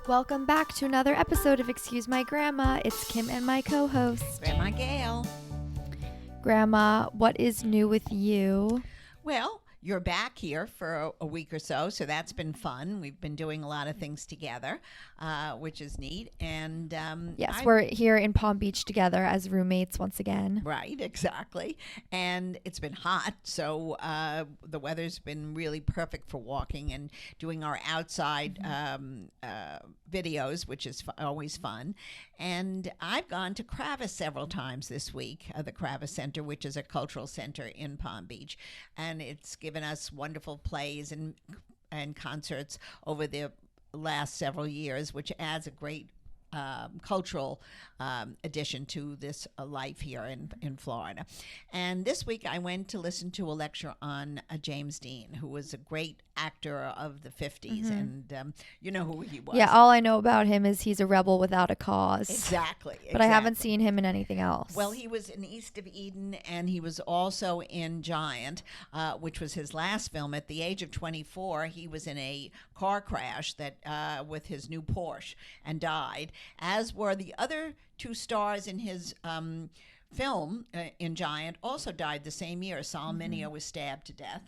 Welcome back to another episode of Excuse My Grandma. It's Kim and my co-host. Grandma Gail. Grandma, what is new with you? Well, you're back here for a week or so that's been fun. We've been doing a lot of things together, which is neat. And Yes, we're here in Palm Beach together as roommates once again. Right, exactly. And it's been hot, so the weather's been really perfect for walking and doing our outside videos, which is always fun. And I've gone to Kravis several times this week, the Kravis Center, which is a cultural center in Palm Beach. And it's given us wonderful plays and concerts over the last several years, which adds a great cultural addition to this life here in Florida. And this week I went to listen to a lecture on James Dean, who was a great actor of the 50s. And you know who he was. Yeah, all I know about him is he's a rebel without a cause. Exactly. But I haven't seen him in anything else. Well, he was in East of Eden, and he was also in Giant, which was his last film. At the age of 24, he was in a car crash that with his new Porsche and died, as were the other two stars in his film in Giant, also died the same year. Saul Mineo was stabbed to death.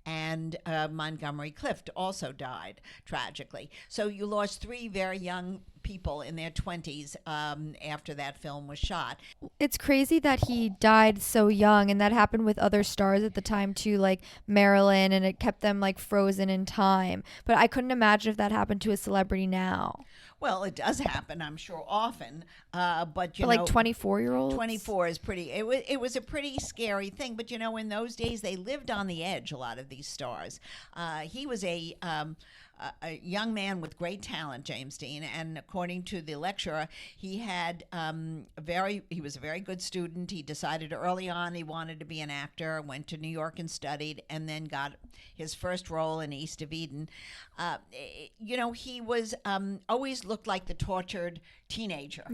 And Montgomery Clift also died tragically. So you lost three very young people in their 20s after that film was shot. It's crazy that he died so young, and that happened with other stars at the time too, like Marilyn, and it kept them like frozen in time. But I couldn't imagine if that happened to a celebrity now. Well, it does happen, I'm sure, often. But you know, like 24-year-olds. 24 is pretty. It was a pretty scary thing. But you know, in those days, they lived on the edge. A lot of these stars. He was a young man with great talent, James Dean, and according to the lecturer, he had he was a very good student. He decided early on he wanted to be an actor, went to New York and studied, and then got his first role in East of Eden. You know, he was always looked like the tortured teenager,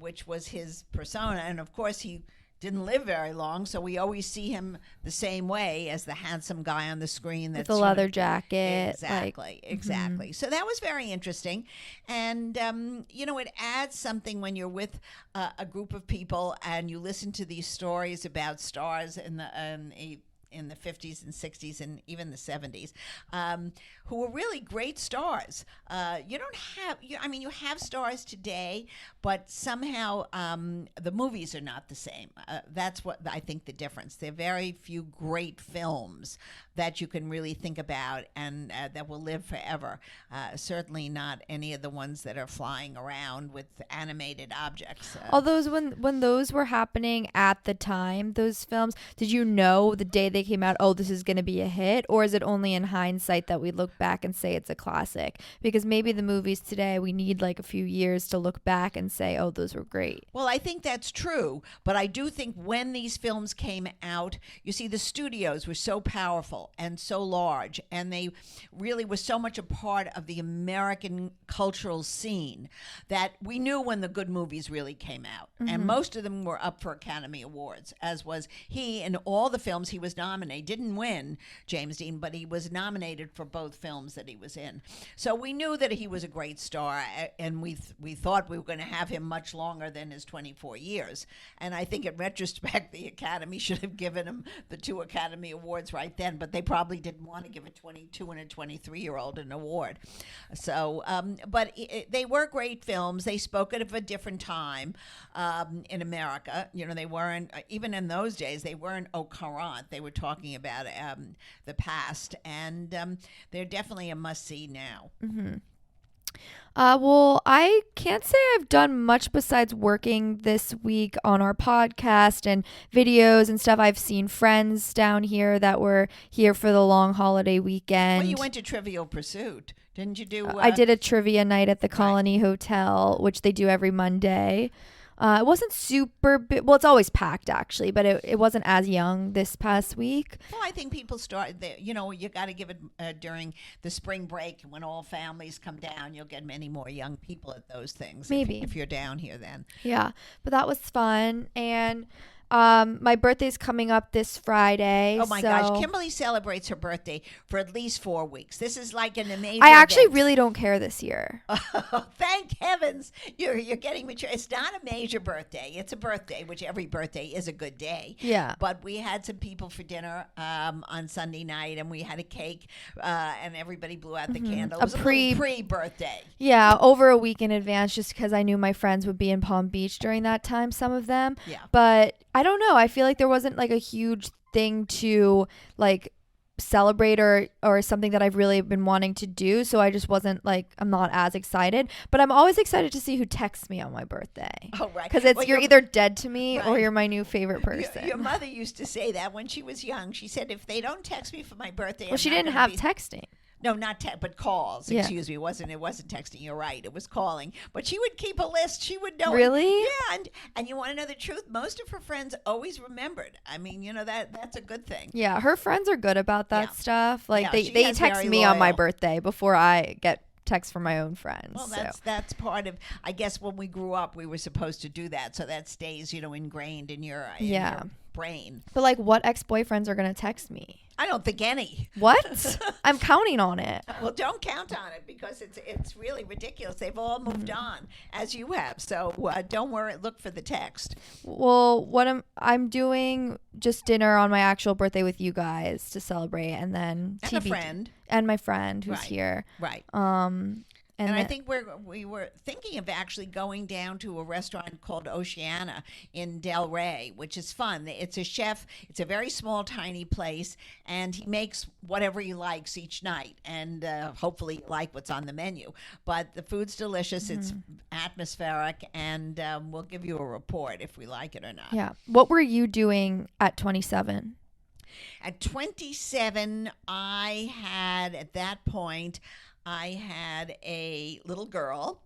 which was his persona, and of course he didn't live very long, so we always see him the same way as the handsome guy on the screen. With the leather jacket. Exactly. So that was very interesting. And, you know, it adds something when you're with a group of people and you listen to these stories about stars in the 50s and 60s and even the 70s, who were really great stars. You don't have, you have stars today, but somehow the movies are not the same. That's what I think the difference. There are very few great films that you can really think about and that will live forever. Certainly not any of the ones that are flying around with animated objects. Although when those were happening at the time, those films, did you know the day they came out, oh, this is going to be a hit? Or is it only in hindsight that we look back and say it's a classic? Because maybe the movies today, we need like a few years to look back and say, oh, those were great. Well, I think that's true. But I do think when these films came out, you see, the studios were so powerful and so large, and they really were so much a part of the American cultural scene that we knew when the good movies really came out. And most of them were up for Academy Awards, as was he. In all the films he was nominated, didn't win, James Dean, but he was nominated for both films that he was in. So we knew that he was a great star, and we thought we were going to have him much longer than his 24 years. And I think in retrospect, the Academy should have given him the 2 Academy Awards right then, but they probably didn't want to give a 22 and a 23-year-old an award. So, but they were great films. They spoke of a different time in America. You know, they weren't, even in those days, they weren't au courant. They were talking about the past, and they're definitely a must-see now. Well, I can't say I've done much besides working this week on our podcast and videos and stuff. I've seen friends down here that were here for the long holiday weekend. Well, you went to Trivial Pursuit. Didn't you do? I did a trivia night at the Colony Hotel, which they do every Monday. It wasn't super big. Well, it's always packed, actually, but it wasn't as young this past week. Well, I think people start, you know, you got to give it during the spring break when all families come down. You'll get many more young people at those things. Maybe. If you're down here then. Yeah, but that was fun. And My birthday's coming up this Friday. Oh my so gosh, Kimberly celebrates her birthday for at least 4 weeks. This is like an amazing. I actually event. really don't care this year. Oh, thank heavens you're getting mature. It's not a major birthday. It's a birthday, which every birthday is a good day. Yeah. But we had some people for dinner on Sunday night, and we had a cake, and everybody blew out the candle. It was a pre-birthday. Yeah, over a week in advance, just because I knew my friends would be in Palm Beach during that time, some of them. Yeah. But I don't know. I feel like there wasn't like a huge thing to like celebrate or something that I've really been wanting to do. So I just wasn't like, I'm not as excited. But I'm always excited to see who texts me on my birthday. Oh, right. Because it's you're either dead to me or right. you're my new favorite person. Your mother used to say that when she was young. She said, if they don't text me for my birthday, Well, she didn't have texting. No, not but calls. Yeah. Excuse me. It wasn't texting. You're right. It was calling. But she would keep a list. She would know. Really? Yeah. And you want to know the truth? Most of her friends always remembered. I mean, that's a good thing. Yeah, her friends are good about that Yeah. stuff. Like Yeah, she they is text very me on my loyal. birthday before I get texts from my own friends. Well, so. that's part of. I guess when we grew up, we were supposed to do that, so that stays, ingrained in your brain. But like, what ex-boyfriends are gonna text me? I don't think any. What? I'm counting on it. Well, don't count on it because it's really ridiculous. They've all moved on, as you have. So don't worry. Look for the text. Well, I'm doing just dinner on my actual birthday with you guys to celebrate, and then And a friend. and my friend who's Right. here. Right. And I then- think we were thinking of actually going down to a restaurant called Oceana in Del Rey, which is fun. It's a chef. It's a very small, tiny place, and he makes whatever he likes each night, and hopefully you like what's on the menu. But the food's delicious. It's atmospheric, and we'll give you a report if we like it or not. Yeah. What were you doing at 27? At 27, I had a little girl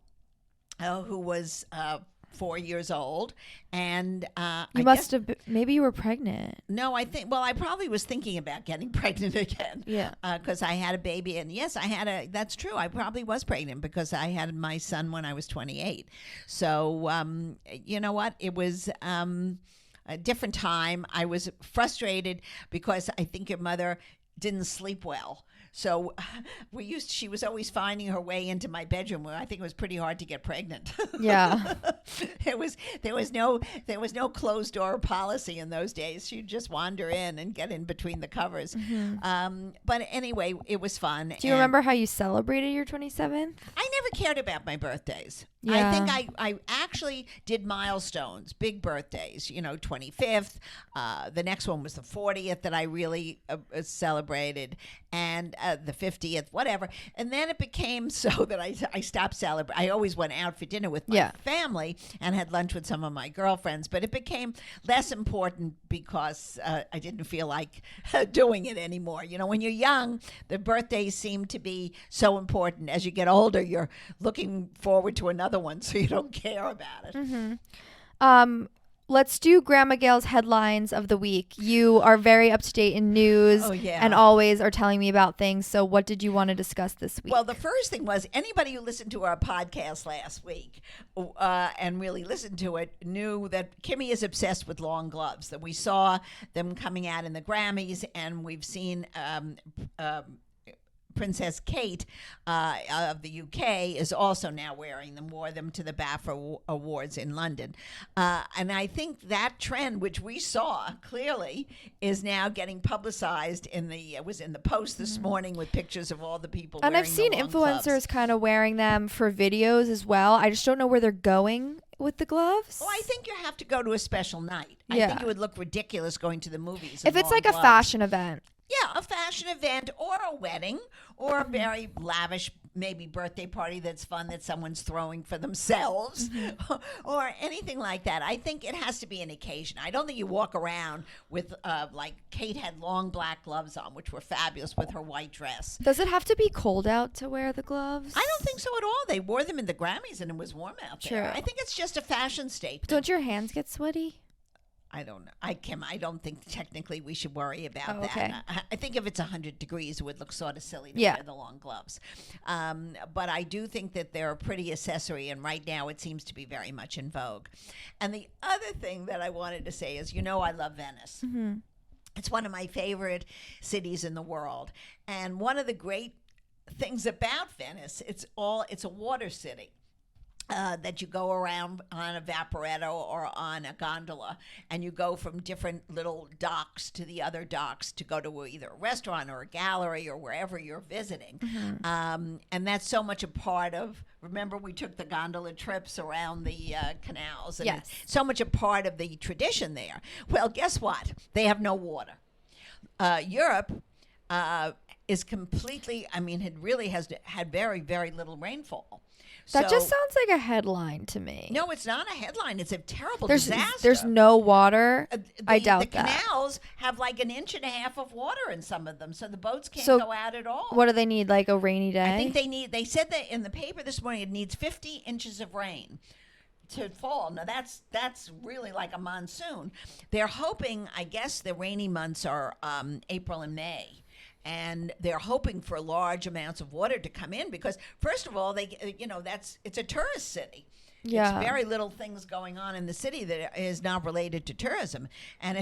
who was 4 years old, and You must have. Maybe you were pregnant. No, I probably was thinking about getting pregnant again. Yeah. Because I had a baby, and yes, that's true. I probably was pregnant because I had my son when I was 28. So, you know what? It was a different time. I was frustrated because I think your mother didn't sleep well. So she was always finding her way into my bedroom where I think it was pretty hard to get pregnant. Yeah. there was no closed door policy in those days. She'd just wander in and get in between the covers. But anyway, it was fun. Do you remember how you celebrated your 27th? I never cared about my birthdays. Yeah. I think I actually did milestones, big birthdays, 25th. The next one was the 40th that I really celebrated, and the 50th, whatever. And then it became so that I stopped celebrating. I always went out for dinner with my family and had lunch with some of my girlfriends, but it became less important because I didn't feel like doing it anymore. When you're young, the birthdays seem to be so important. As you get older, you're looking forward to another one, so you don't care about it. Let's do Grandma Gail's headlines of the week. You are very up to date in news and always are telling me about things. So what did you want to discuss this week? Well, the first thing was anybody who listened to our podcast last week and really listened to it knew that Kimmy is obsessed with long gloves, that we saw them coming out in the Grammys, and we've seen Princess Kate of the UK is also now wearing them, wore them to the BAFTA Awards in London. And I think that trend, which we saw clearly, is now getting publicized it was in the Post this morning with pictures of all the people and wearing I've seen the long influencers gloves. kind of wearing them for videos as well. I just don't know where they're going with the gloves. Well, I think you have to go to a special night. I think it would look ridiculous going to the movies. If it's like a fashion event. Yeah, a fashion event or a wedding or a very lavish maybe birthday party that's fun that someone's throwing for themselves or anything like that. I think it has to be an occasion. I don't think you walk around with like Kate had long black gloves on, which were fabulous with her white dress. Does it have to be cold out to wear the gloves? I don't think so at all. They wore them in the Grammys and it was warm out there. True. I think it's just a fashion statement. Don't your hands get sweaty? I don't know. I don't think technically we should worry about Oh, that. okay. I think if it's 100 degrees, it would look sort of silly to Yeah. wear the long gloves. But I do think that they're a pretty accessory, and right now it seems to be very much in vogue. And the other thing that I wanted to say is, I love Venice. It's one of my favorite cities in the world. And one of the great things about Venice, it's a water city. That you go around on a vaporetto or on a gondola, and you go from different little docks to the other docks to go to either a restaurant or a gallery or wherever you're visiting. And that's so much a part of, remember we took the gondola trips around the canals, and Yes. it's so much a part of the tradition there. Well, guess what? They have no water. Europe is completely, it really has had very, very little rainfall. That just So- sounds like a headline to me. No, it's not a headline. It's a terrible there's disaster. there's no water. I The doubt that. canals have like an inch and a half of water in some of them, so the boats can't So go out at all. What do they need? Like a rainy day? I think they said that in the paper this morning it needs 50 inches of rain to fall. Now that's really like a monsoon. They're hoping, I guess the rainy months are April and May. And they're hoping for large amounts of water to come in because, first of all, it's a tourist city. Yeah. There's very little things going on in the city that is not related to tourism. And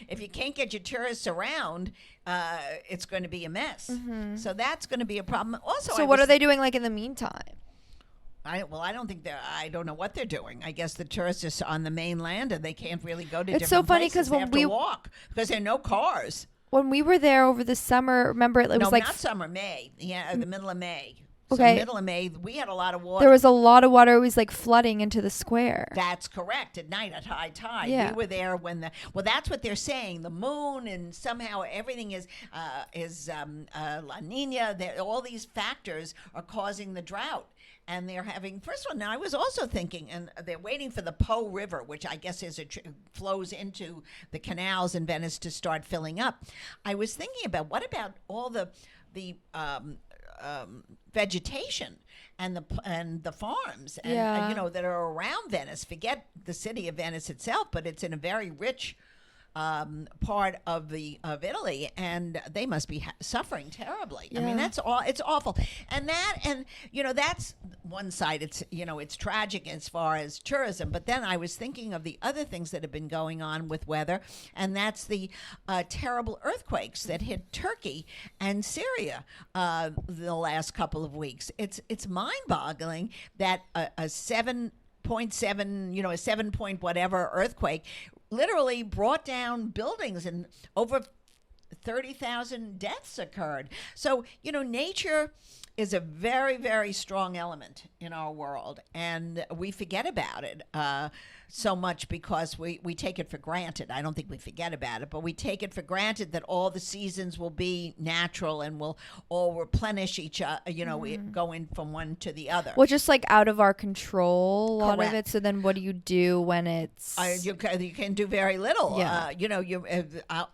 if you can't get your tourists around, it's going to be a mess. So that's going to be a problem. Also, so what are they doing like in the meantime? I don't think I don't know what they're doing. I guess the tourists are on the mainland and they can't really go to different It's so funny places. 'cause They when have we- to walk because there are no cars. When we were there over the summer, remember it was No, like not summer, May. Yeah, the middle of May. Okay. So middle of May, we had a lot of water. there was a lot of water. It was like flooding into the square. That's correct. At night, at high tide, Yeah. we were there when that's what they're saying. The moon and somehow everything is La Nina. All these factors are causing the drought. And they're having, first of all, now I was also thinking, and they're waiting for the Po River, which I guess flows into the canals in Venice to start filling up. I was thinking about what about all the vegetation and the farms and Yeah. that are around Venice. Forget the city of Venice itself, but it's in a very rich part of Italy, and they must be suffering terribly. I mean, Yeah. it's awful, and that's one side. It's tragic as far as tourism, but then I was thinking of the other things that have been going on with weather, and that's the terrible earthquakes that hit Turkey and Syria the last couple of weeks. It's mind-boggling that a 7.7, a 7 point whatever earthquake literally brought down buildings and over 30,000 deaths occurred. So, nature is a very, very strong element in our world, and we forget about it so much because we take it for granted. I don't think we forget about it, but we take it for granted that all the seasons will be natural and will all replenish each other, going from one to the other. Well, just like out of our control, a lot of Correct. it. So then what do you do when it's... You can do very little. Yeah.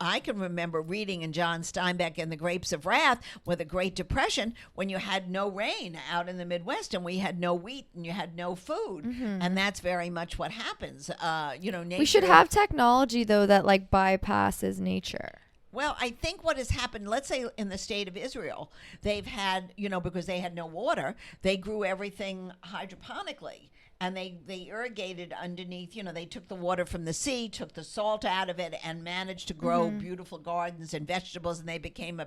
I can remember reading in John Steinbeck in The Grapes of Wrath with the Great Depression when you had no rain out in the Midwest and we had no wheat and you had no food. And that's very much what happens. Nature... we should have technology, though, that like bypasses nature. Well, I think what has happened, let's say in the state of Israel, they've had, because they had no water, they grew everything hydroponically. And they irrigated underneath, they took the water from the sea, took the salt out of it, and managed to grow beautiful gardens and vegetables. And they became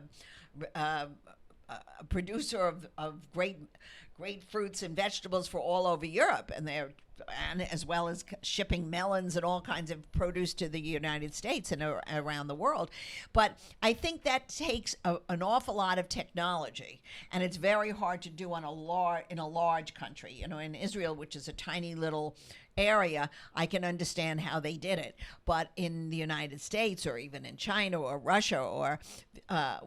a producer of great fruits and vegetables for all over Europe. And as well as shipping melons and all kinds of produce to the United States and around the world. But I think that takes an awful lot of technology, and it's very hard to do in a large country. In Israel, which is a tiny little area, I can understand how they did it. But in the United States, or even in China or Russia or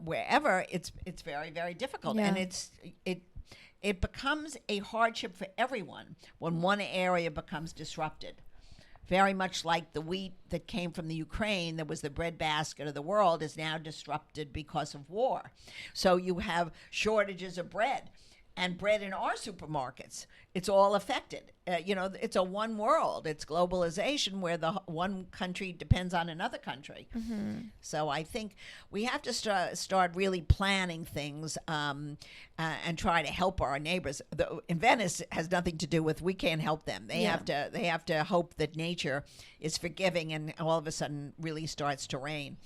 wherever, it's very, very difficult, Yeah. and it becomes a hardship for everyone when one area becomes disrupted. Very much like the wheat that came from the Ukraine, that was the breadbasket of the world, is now disrupted because of war. So you have shortages of bread. and bread in our supermarkets. It's all affected. It's a one world. It's globalization where the one country depends on another country. So I think we have to start really planning things and try to help our neighbors. In Venice has nothing to do with we can't help them. They have to hope that nature is forgiving and all of a sudden really starts to rain.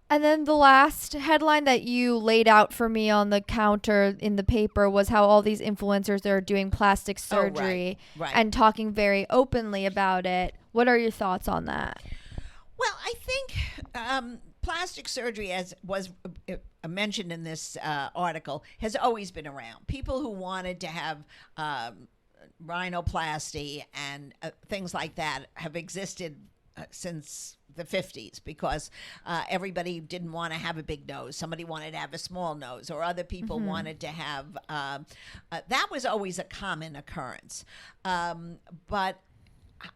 And then the last headline that you laid out for me on the counter in the paper was how all these influencers are doing plastic surgery right. and talking very openly about it. What are your thoughts on that? Well, I think plastic surgery, as was mentioned in this article, has always been around. People who wanted to have rhinoplasty and things like that have existed since the 50s because everybody didn't want to have a big nose. Somebody wanted to have a small nose, or other people wanted to have that was always a common occurrence. But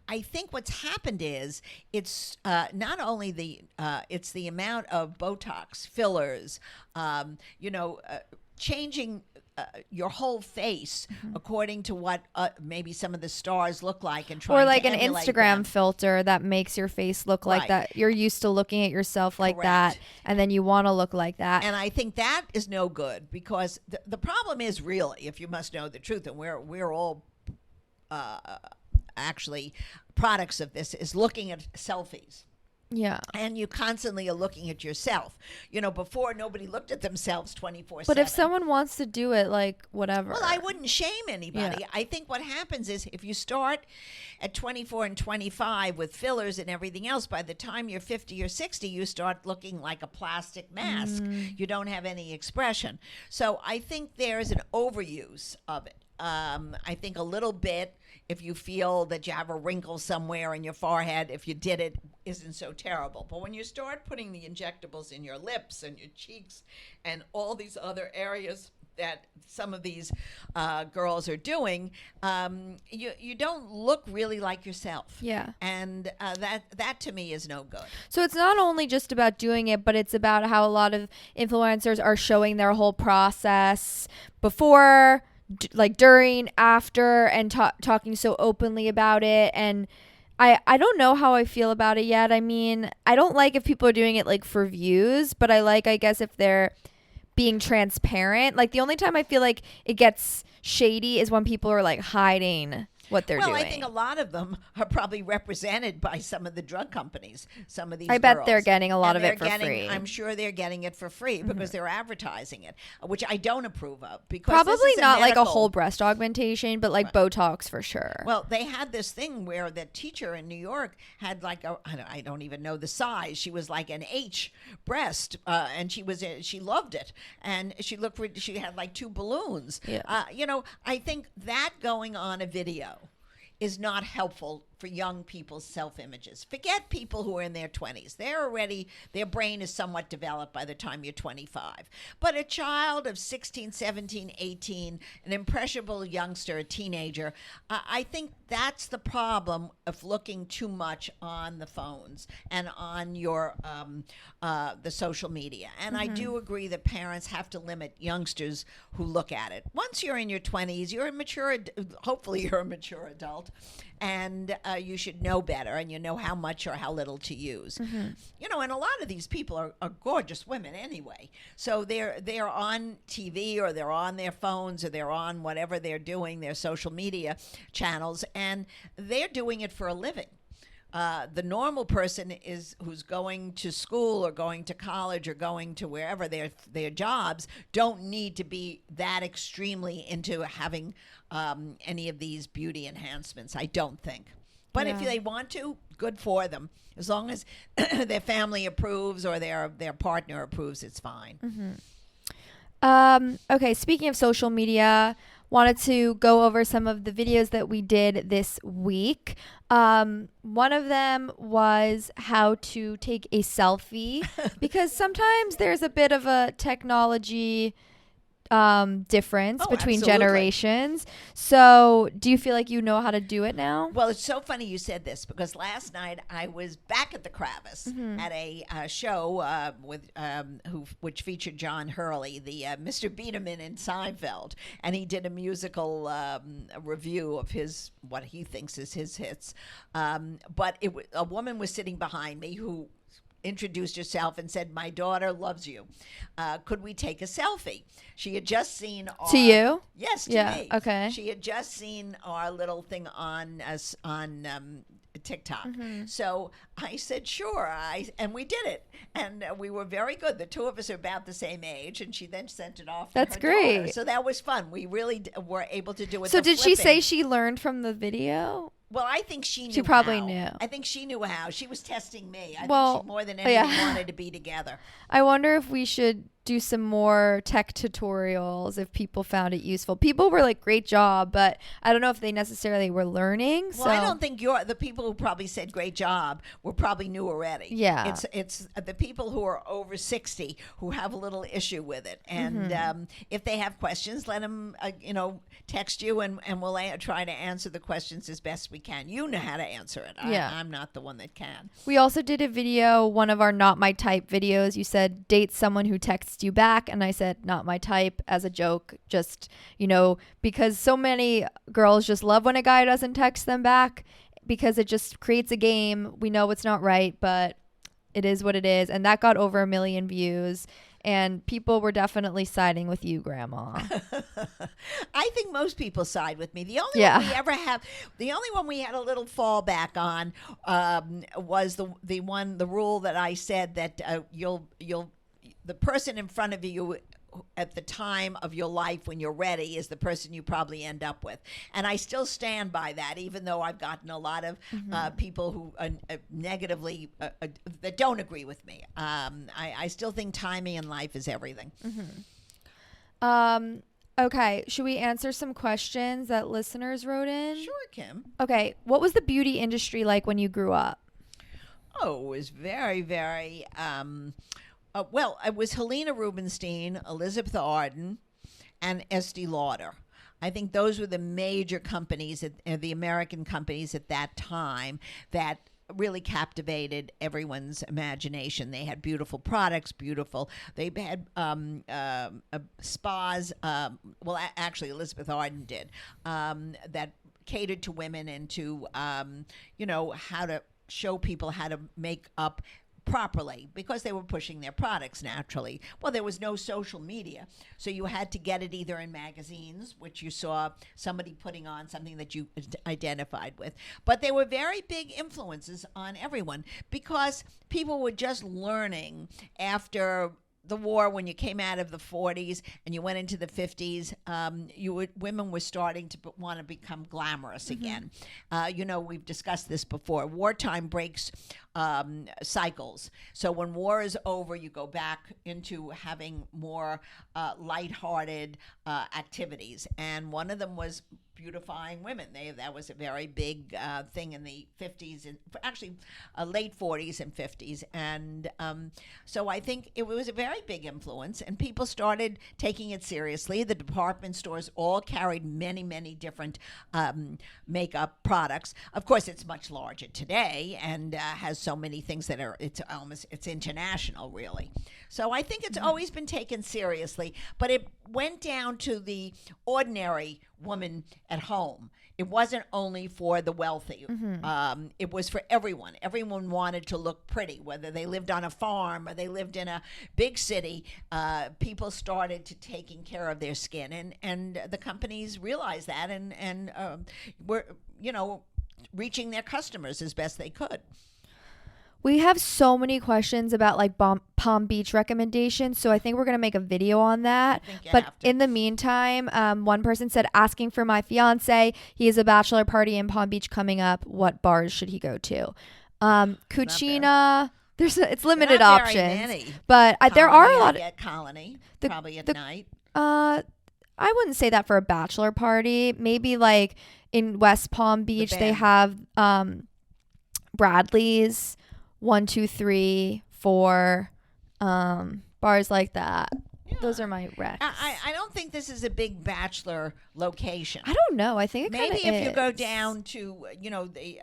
I think what's happened is it's not only it's the amount of Botox fillers, changing your whole face according to what maybe some of the stars look like, and trying or like to an emulate Instagram them. filter that makes your face look like Right. that. You're used to looking at yourself like Correct. that, and then you want to look like that. And I think that is no good because the problem is really, if you must know the truth, and we're all actually products of this, is looking at selfies. Yeah. And you constantly are looking at yourself. Before nobody looked at themselves 24/7. But if someone wants to do it, like, whatever. Well, I wouldn't shame anybody. Yeah. I think what happens is if you start at 24 and 25 with fillers and everything else, by the time you're 50 or 60, you start looking like a plastic mask. You don't have any expression. So I think there's an overuse of it. I think a little bit, if you feel that you have a wrinkle somewhere in your forehead, if you did it, isn't so terrible. But when you start putting the injectables in your lips and your cheeks and all these other areas that some of these girls are doing, you don't look really like yourself. Yeah. And that to me is no good. So it's not only just about doing it, but it's about how a lot of influencers are showing their whole process before, during, after, and talking so openly about it. And I don't know how I feel about it yet. I mean, I don't like if people are doing it for views, but I guess if they're being transparent. The only time I feel like it gets shady is when people are hiding what they're doing. Well, I think a lot of them are probably represented by some of the drug companies. Some of these I bet girls. they're getting a lot And of it they're for free. I'm sure they're getting it for free because they're advertising it, which I don't approve of. Because Probably this is not medical. a whole breast augmentation, but Botox for sure. Well, they had this thing where the teacher in New York had I don't even know the size. She was like an H breast, and she loved it, and she had 2 balloons. Yeah. I think that going on a video is not helpful for young people's self-images. Forget people who are in their 20s. Their brain is somewhat developed by the time you're 25. But a child of 16, 17, 18, an impressionable youngster, a teenager, I think that's the problem of looking too much on the phones and on your the social media. And I do agree that parents have to limit youngsters who look at it. Once you're in your 20s, hopefully you're a mature adult, and you should know better, and you know how much or how little to use. And a lot of these people are gorgeous women anyway. So they're on TV, or they're on their phones, or they're on whatever they're doing, their social media channels, and they're doing it for a living. The normal person who's going to school or going to college or going to wherever their jobs don't need to be that extremely into having any of these beauty enhancements, I don't think. But if they want to, good for them. As long as their family approves or their partner approves, it's fine. Okay, speaking of social media, wanted to go over some of the videos that we did this week. One of them was how to take a selfie because sometimes there's a bit of a technology difference Oh, between absolutely. generations. So do you feel like you know how to do it now? Well, it's so funny you said this because last night I was back at the Kravis Mm-hmm. at a show which featured John Hurley, the Mr. Biederman in Seinfeld, and he did a musical review of what he thinks is his hits. But a woman was sitting behind me who introduced herself and said, "My daughter loves you. Could we take a selfie?" She had just seen To you? Yes, to Yeah, me. okay. She had just seen our little thing on TikTok. So I said, "Sure." And we did it, and we were very good. The two of us are about the same age, and she then sent it off. To That's her daughter. great. So that was fun. We really were able to do it. So The did she say flipping. she learned from the video? Well, I think she knew. She probably how. knew. I think she knew how. She was testing me. I Well, think she more than anything yeah. wanted to be together. I wonder if we should do some more tech tutorials if people found it useful. People were like, great job, but I don't know if they necessarily were learning. Well, I don't think the people who probably said great job were probably new already. Yeah. It's the people who are over 60 who have a little issue with it, and Mm-hmm. if they have questions, let them text you, and we'll try to answer the questions as best we can. You know how to answer it. Yeah. I'm not the one that can. We also did a video, one of our not my type videos. You said date someone who texts you back, and I said not my type as a joke, just because so many girls just love when a guy doesn't text them back because it just creates a game. We know it's not right, but it is what it is, and that got over 1 million views, and people were definitely siding with you, Grandma. I think most people side with me. The only Yeah. one we ever have, the only one we had a little fallback on was the rule that I said that the person in front of you at the time of your life when you're ready is the person you probably end up with, and I still stand by that, even though I've gotten a lot of people who negatively that don't agree with me. I still think timing in life is everything. Okay, should we answer some questions that listeners wrote in? Sure, Kim. Okay, what was the beauty industry like when you grew up? Oh, it was very, very. Well, it was Helena Rubinstein, Elizabeth Arden, and Estee Lauder. I think those were the major companies, the American companies at that time that really captivated everyone's imagination. They had beautiful products, They had spas. Actually, Elizabeth Arden did that catered to women and to how to show people how to make up properly because they were pushing their products naturally. Well, there was no social media, so you had to get it either in magazines, which you saw somebody putting on something that you identified with. But they were very big influences on everyone because people were just learning after the war. When you came out of the 40s and you went into the 50s, women were starting to want to become glamorous again. We've discussed this before. Wartime breaks cycles. So when war is over, you go back into having more lighthearted activities. And one of them was beautifying women. That was a very big thing in the 50s and actually late 40s and 50s. And so I think it was a very big influence, and people started taking it seriously. The department stores all carried many, many different makeup products. Of course, it's much larger today and has so many things that it's international, really. So I think it's always been taken seriously, but it went down to the ordinary woman at home. It wasn't only for the wealthy. It was for everyone. Everyone wanted to look pretty, whether they lived on a farm or they lived in a big city. People started to taking care of their skin, and the companies realized that and were reaching their customers as best they could. We have so many questions about like Palm Beach recommendations, so I think we're going to make a video on that. But in the meantime, one person said, asking for my fiance. He has a bachelor party in Palm Beach coming up. What bars should he go to? Cucina. It's limited Not options, very many. but there are a lot. At Colony, probably at night. I wouldn't say that for a bachelor party. Maybe like in West Palm Beach, they have Bradley's. 1, 2, 3, 4, bars like that. Yeah, Those are my recs. I don't think this is a big bachelor location. I don't know. I think it Maybe kinda if you go is. down to the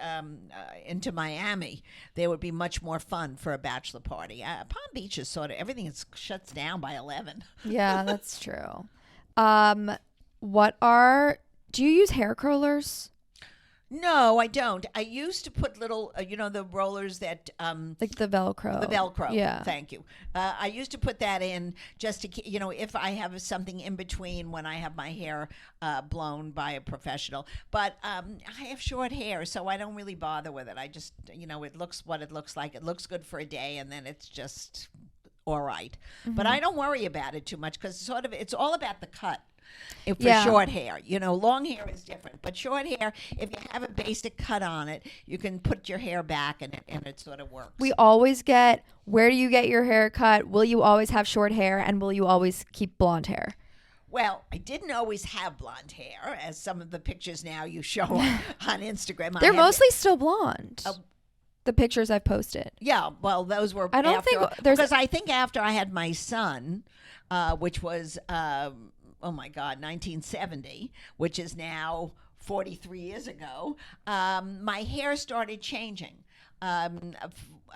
into Miami, there would be much more fun for a bachelor party. Palm Beach is sort of everything is shuts down by 11. Yeah, that's true. Do you use hair curlers? No, I don't. I used to put little, the rollers that Like the Velcro. the Velcro. Yeah. Thank you. I used to put that in just to, if I have something in between when I have my hair blown by a professional. But I have short hair, so I don't really bother with it. I just, it looks what it looks like. It looks good for a day, and then it's just all right. But I don't worry about it too much because it's all about the cut. If for Yeah. short hair, long hair is different, but short hair, if you have a basic cut on it, you can put your hair back and it sort of works. We always get, where do you get your hair cut? Will you always have short hair? And will you always keep blonde hair? Well, I didn't always have blonde hair, as some of the pictures now you show on Instagram. They're mostly still blonde. The pictures I've posted. Yeah, well, those were. I don't after, think there's- because I think after I had my son, which was oh my God, 1970, which is now 43 years ago, my hair started changing.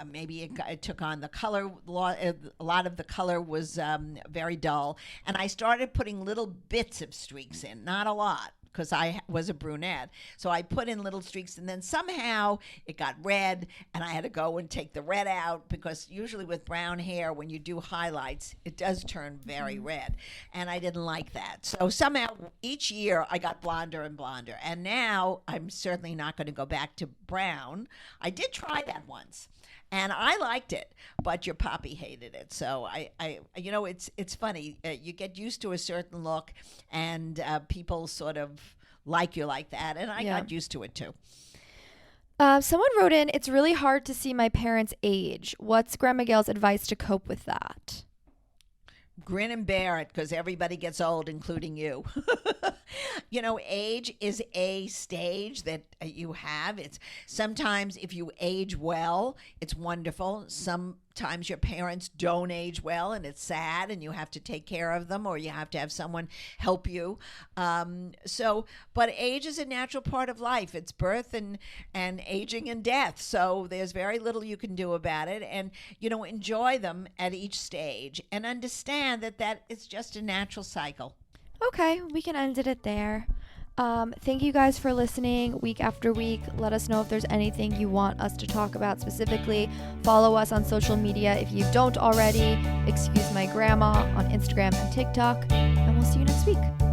Maybe it took on the color. A lot of the color was very dull, and I started putting little bits of streaks in, not a lot, because I was a brunette. So I put in little streaks, and then somehow it got red, and I had to go and take the red out, because usually with brown hair, when you do highlights, it does turn very red, and I didn't like that. So somehow each year I got blonder and blonder, and now I'm certainly not going to go back to brown. I did try that once. And I liked it, but your poppy hated it. So it's funny. You get used to a certain look, and people sort of like you like that, and I got used to it too. Someone wrote in, it's really hard to see my parents' age. What's Grandma Gail's advice to cope with that? Grin and bear it, because everybody gets old, including you. Age is a stage that you have. It's sometimes if you age well, it's wonderful. Sometimes your parents don't age well, and it's sad, and you have to take care of them, or you have to have someone help you. But age is a natural part of life. It's birth and aging and death. So there's very little you can do about it, and enjoy them at each stage, and understand that it's just a natural cycle. Okay, we can end it there. Thank you guys for listening week after week. Let us know if there's anything you want us to talk about specifically. Follow us on social media if you don't already. Excuse My Grandma on Instagram and TikTok. And we'll see you next week.